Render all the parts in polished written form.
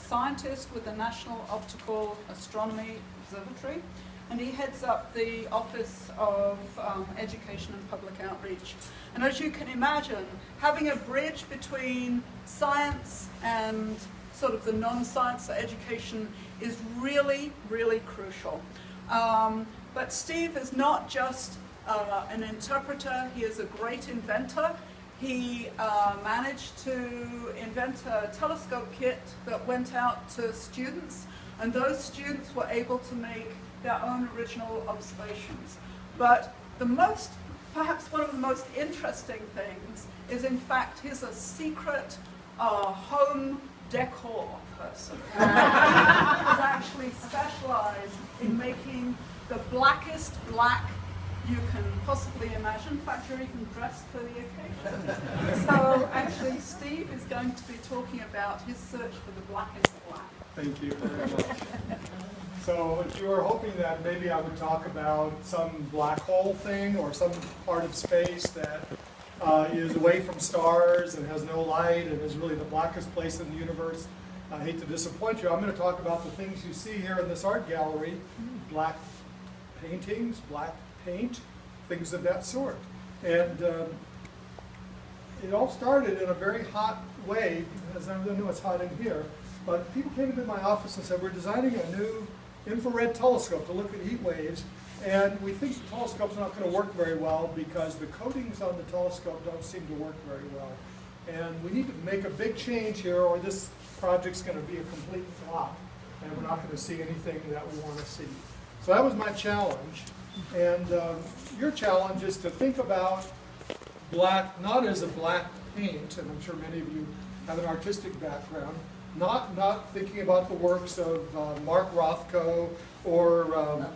scientist with the National Optical Astronomy Observatory, and he heads up the Office of Education and Public Outreach. And as you can imagine, having a bridge between science and sort of the non-science education is really, really crucial. But Steve is not just an interpreter, he is a great inventor. He managed to invent a telescope kit that went out to students, and those students were able to make their own original observations. But perhaps one of the most interesting things is, in fact, he's a secret home decor person. He is actually specialized in making the blackest black you can possibly imagine. In fact, you're even dressed for the occasion. So actually, Steve is going to be talking about his search for the blackest black. Thank you very much. So if you were hoping that maybe I would talk about some black hole thing or some part of space that is away from stars and has no light and is really the blackest place in the universe, I hate to disappoint you. I'm going to talk about the things you see here in this art gallery, black paintings, black paint, things of that sort. And it all started in a very hot way, because I know it's hot in here, but people came into my office and said, we're designing a new infrared telescope to look at heat waves, and we think the telescope's not going to work very well because the coatings on the telescope don't seem to work very well. And we need to make a big change here, or this project's going to be a complete flop, and we're not going to see anything that we want to see. So that was my challenge. And your challenge is to think about black not as a black paint, and I'm sure many of you have an artistic background, not thinking about the works of Mark Rothko or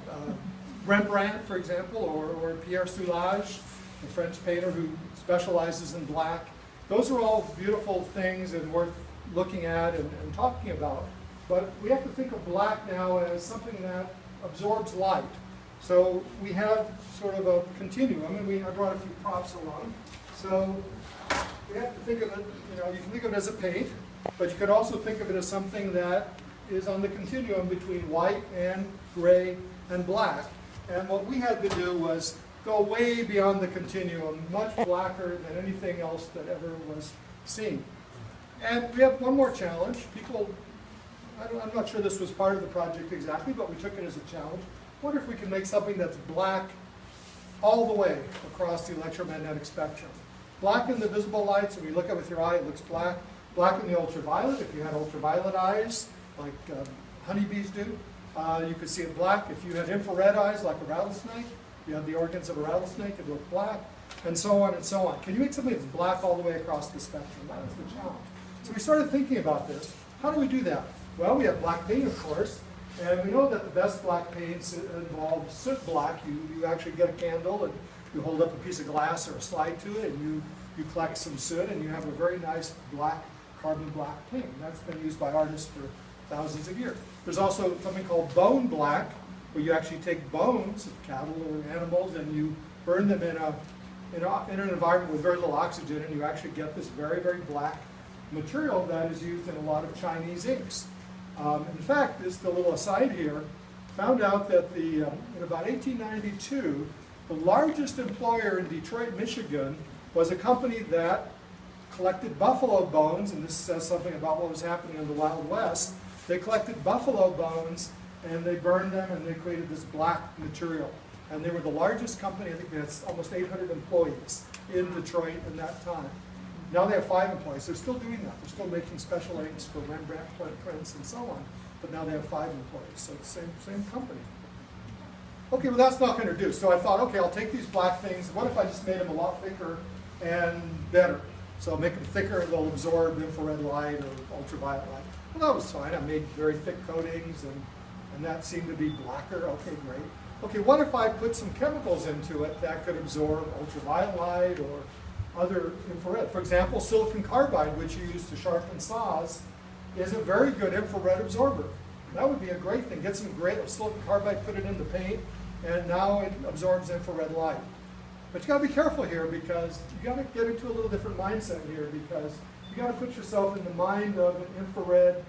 Rembrandt, for example, or Pierre Soulages, the French painter who specializes in black. Those are all beautiful things and worth looking at and talking about. But we have to think of black now as something that absorbs light. So we have sort of a continuum, and I brought a few props along. So we have to think of it, you can think of it as a paint, but you could also think of it as something that is on the continuum between white and gray and black. And what we had to do was go way beyond the continuum, much blacker than anything else that ever was seen. And we have one more challenge. I'm not sure this was part of the project exactly, but we took it as a challenge. Wonder if we can make something that's black all the way across the electromagnetic spectrum. Black in the visible light, so when you look at it with your eye, it looks black. Black in the ultraviolet, if you had ultraviolet eyes, like honeybees do, you could see it black. If you had infrared eyes, like a rattlesnake, you had the organs of a rattlesnake, it looked black, and so on and so on. Can you make something that's black all the way across the spectrum? That was the challenge. So we started thinking about this. How do we do that? Well, we have black paint, of course. And we know that the best black paints involve soot black. You actually get a candle and you hold up a piece of glass or a slide to it, and you collect some soot, and you have a very nice black, carbon black paint. That's been used by artists for thousands of years. There's also something called bone black, where you actually take bones of cattle or animals and you burn them in an environment with very little oxygen, and you actually get this very, very black material that is used in a lot of Chinese inks. In fact, just a little aside here, found out that in about 1892, the largest employer in Detroit, Michigan, was a company that collected buffalo bones, and this says something about what was happening in the Wild West. They collected buffalo bones, and they burned them, and they created this black material. And they were the largest company. I think they had almost 800 employees in Detroit in that time. Now they have 5 employees. They're still doing that. They're still making special inks for Rembrandt prints and so on. But now they have 5 employees. So it's the same company. Okay, well that's not going to do. So I thought, okay, I'll take these black things. What if I just made them a lot thicker and better? So I'll make them thicker, they'll absorb infrared light or ultraviolet light. Well, that was fine. I made very thick coatings, and that seemed to be blacker. Okay, great. Okay, what if I put some chemicals into it that could absorb ultraviolet light or other infrared? For example, silicon carbide, which you use to sharpen saws, is a very good infrared absorber. That would be a great thing. Get some great silicon carbide, put it in the paint, and now it absorbs infrared light. But you got to be careful here, because you got to get into a little different mindset here, because You got to put yourself in the mind of an infrared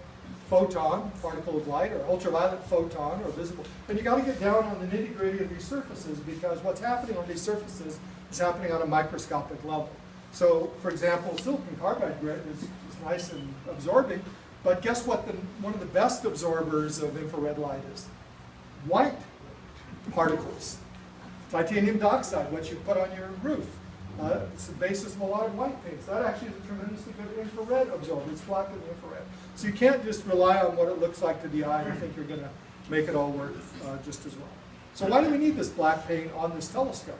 photon, particle of light, or ultraviolet photon, or visible. And you got to get down on the nitty-gritty of these surfaces, because what's happening on these surfaces is happening on a microscopic level. So, for example, silicon carbide grid is nice and absorbing, but guess what one of the best absorbers of infrared light is? White particles. Titanium dioxide, what you put on your roof. It's the basis of a lot of white paints. That actually is a tremendously good infrared absorber. It's flat in the infrared. So you can't just rely on what it looks like to the eye and think you're going to make it all work just as well. So why do we need this black paint on this telescope?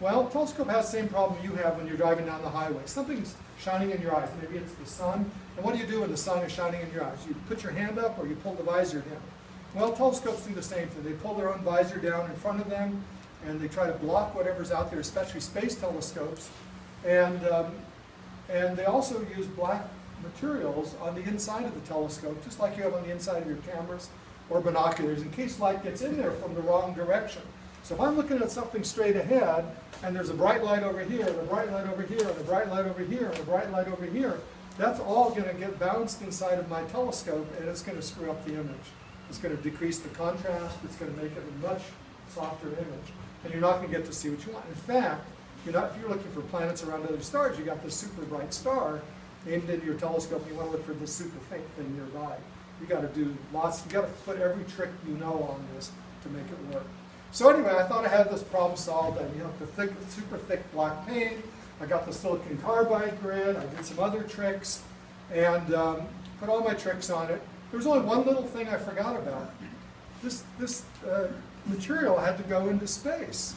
Well, the telescope has the same problem you have when you're driving down the highway. Something's shining in your eyes. Maybe it's the sun. And what do you do when the sun is shining in your eyes? You put your hand up or you pull the visor down. Well, telescopes do the same thing. They pull their own visor down in front of them, and they try to block whatever's out there, especially space telescopes. And they also use black materials on the inside of the telescope, just like you have on the inside of your cameras or binoculars, in case light gets in there from the wrong direction. So if I'm looking at something straight ahead, and there's a bright light over here, and a bright light over here, and a bright light over here, and a bright light over here, that's all going to get bounced inside of my telescope, and it's going to screw up the image. It's going to decrease the contrast. It's going to make it a much softer image. And you're not going to get to see what you want. In fact, if you're looking for planets around other stars, you got this super bright star aimed into your telescope, and you want to look for this super faint thing nearby. You got to do lots. You got to put every trick you know on this to make it work. So anyway, I thought I had this problem solved. I used the super thick black paint. I got the silicon carbide grid. I did some other tricks, and put all my tricks on it. There was only one little thing I forgot about. This material had to go into space.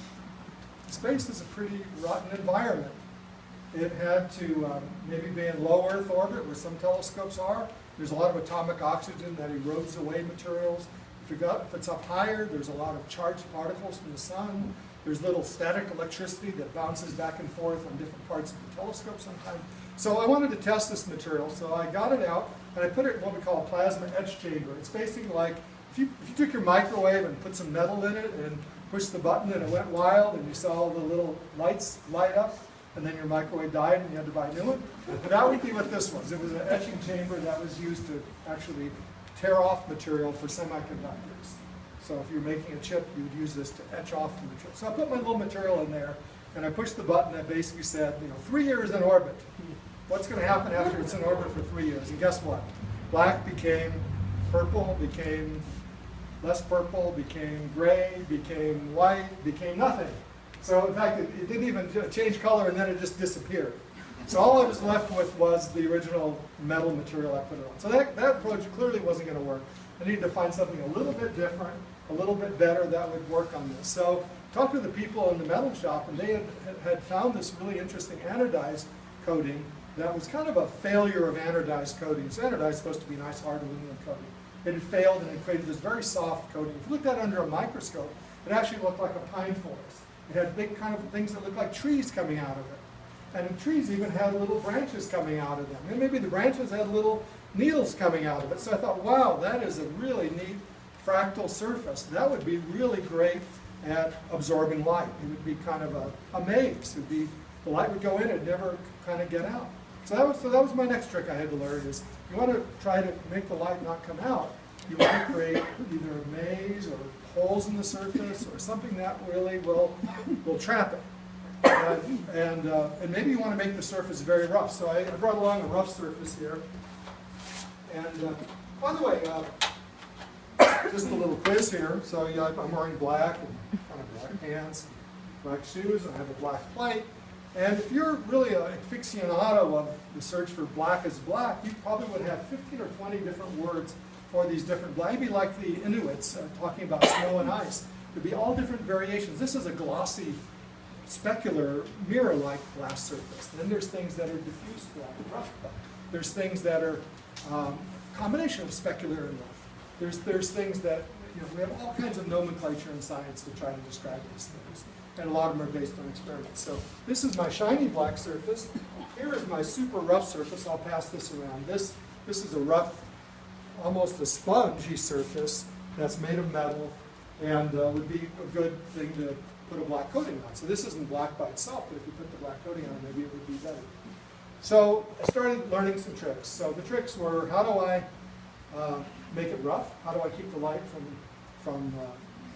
Space is a pretty rotten environment. It had to maybe be in low Earth orbit, where some telescopes are. There's a lot of atomic oxygen that erodes away materials. If it's up higher, there's a lot of charged particles from the sun. There's little static electricity that bounces back and forth on different parts of the telescope sometimes. So I wanted to test this material, so I got it out, and I put it in what we call a plasma etch chamber. It's basically like if you took your microwave and put some metal in it and pushed the button and it went wild and you saw all the little lights light up, and then your microwave died and you had to buy a new one. That would be what this was. It was an etching chamber that was used to actually tear off material for semiconductors. So if you're making a chip, you would use this to etch off the material. So I put my little material in there, and I pushed the button that basically said, 3 years in orbit. What's going to happen after it's in orbit for 3 years? And guess what? Black became purple, became less purple, became gray, became white, became nothing. So in fact, it didn't even change color, and then it just disappeared. So all I was left with was the original metal material I put it on. So that approach clearly wasn't going to work. I needed to find something a little bit different, a little bit better that would work on this. So I talked to the people in the metal shop, and they had found this really interesting anodized coating that was kind of a failure of anodized coating. So anodized is supposed to be a nice hard aluminum coating. It had failed, and it created this very soft coating. If you looked at it under a microscope, it actually looked like a pine forest. It had big kind of things that looked like trees coming out of it. And the trees even had little branches coming out of them. And maybe the branches had little needles coming out of it. So I thought, wow, that is a really neat fractal surface. That would be really great at absorbing light. It would be kind of a maze. It would be, the light would go in and never kind of get out. So that was my next trick I had to learn is you want to try to make the light not come out. You want to create either a maze or holes in the surface or something that really will trap it. And maybe you want to make the surface very rough. So I brought along a rough surface here. And by the way, just a little quiz here. So I'm wearing black and kind of black pants, black shoes, and I have a black plate. And if you're really an aficionado of the search for black is black, you probably would have 15 or 20 different words for these different black. Maybe like the Inuits talking about snow and ice. There'd be all different variations. This is a glossy, specular, mirror-like glass surface. Then there's things that are diffuse black, rough black. There's things that are combination of specular and rough. There's things that, we have all kinds of nomenclature in science to try to describe these things. And a lot of them are based on experiments. So this is my shiny black surface. Here is my super rough surface. I'll pass this around. This is a rough, almost a spongy surface that's made of metal and would be a good thing to put a black coating on. So this isn't black by itself, but if you put the black coating on, maybe it would be better. So I started learning some tricks. So the tricks were, how do I make it rough? How do I keep the light from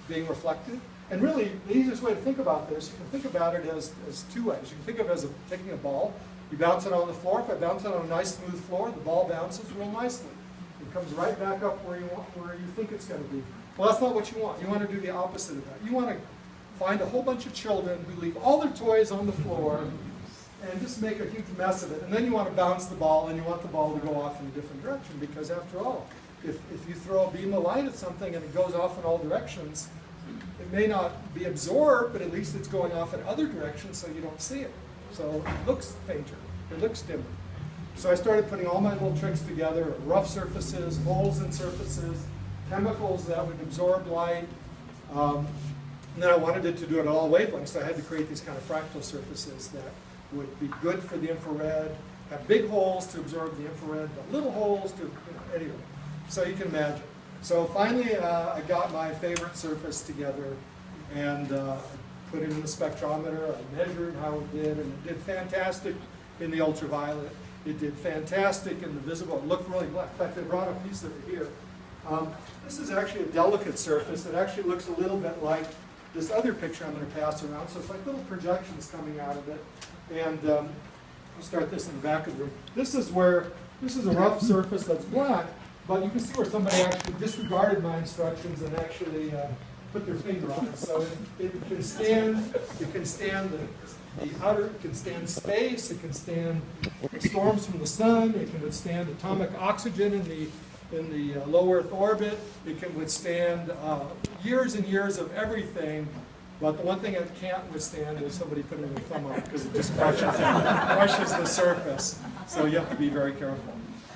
being reflected? And really, the easiest way to think about this, you can think about it as two ways. You can think of it as taking a ball, you bounce it on the floor. If I bounce it on a nice smooth floor, the ball bounces real nicely. It comes right back up where you think it's going to be. Well, that's not what you want. You want to do the opposite of that. You want to find a whole bunch of children who leave all their toys on the floor and just make a huge mess of it. And then you want to bounce the ball, and you want the ball to go off in a different direction, because after all, if you throw a beam of light at something and it goes off in all directions, it may not be absorbed, but at least it's going off in other directions so you don't see it. So it looks fainter, it looks dimmer. So I started putting all my little tricks together, rough surfaces, holes in surfaces, chemicals that would absorb light. And then I wanted it to do it at all wavelengths, so I had to create these kind of fractal surfaces that would be good for the infrared, have big holes to absorb the infrared, but little holes to, anyway. So you can imagine. So finally, I got my favorite surface together and put it in the spectrometer. I measured how it did, and it did fantastic in the ultraviolet. It did fantastic in the visible. It looked really black. In fact, I brought a piece of it here. This is actually a delicate surface. It actually looks a little bit like this other picture I'm going to pass around. So it's like little projections coming out of it. And I'll start this in the back of the room. This is a rough surface that's black. But you can see where somebody actually disregarded my instructions and actually put their finger on it. So it can stand the outer, it can stand space, it can stand storms from the sun, it can withstand atomic oxygen in the low Earth orbit, it can withstand years and years of everything. But the one thing it can't withstand is somebody putting their thumb on it, because it just crushes the surface. So you have to be very careful.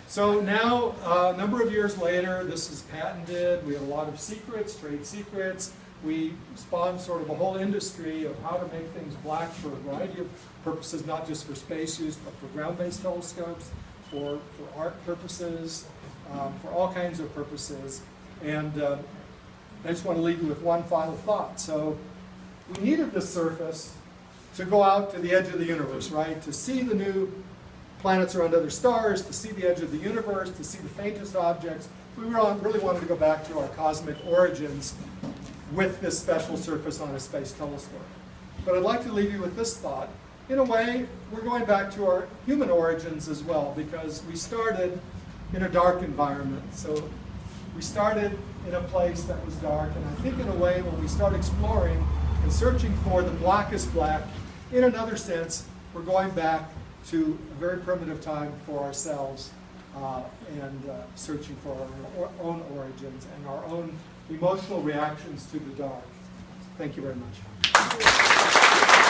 So now, a number of years later, this is patented. We have a lot of secrets, trade secrets. We spawned sort of a whole industry of how to make things black for a variety of purposes, not just for space use, but for ground-based telescopes, for art purposes, for all kinds of purposes. And I just want to leave you with one final thought. So we needed this surface to go out to the edge of the universe, right? To see the new planets around other stars, to see the edge of the universe, to see the faintest objects. We really wanted to go back to our cosmic origins with this special surface on a space telescope. But I'd like to leave you with this thought. In a way, we're going back to our human origins as well, because we started in a dark environment. So we started in a place that was dark, and I think in a way when we start exploring and searching for the blackest black, in another sense, we're going back to a very primitive time for ourselves and searching for our own origins and our own emotional reactions to the dark. Thank you very much.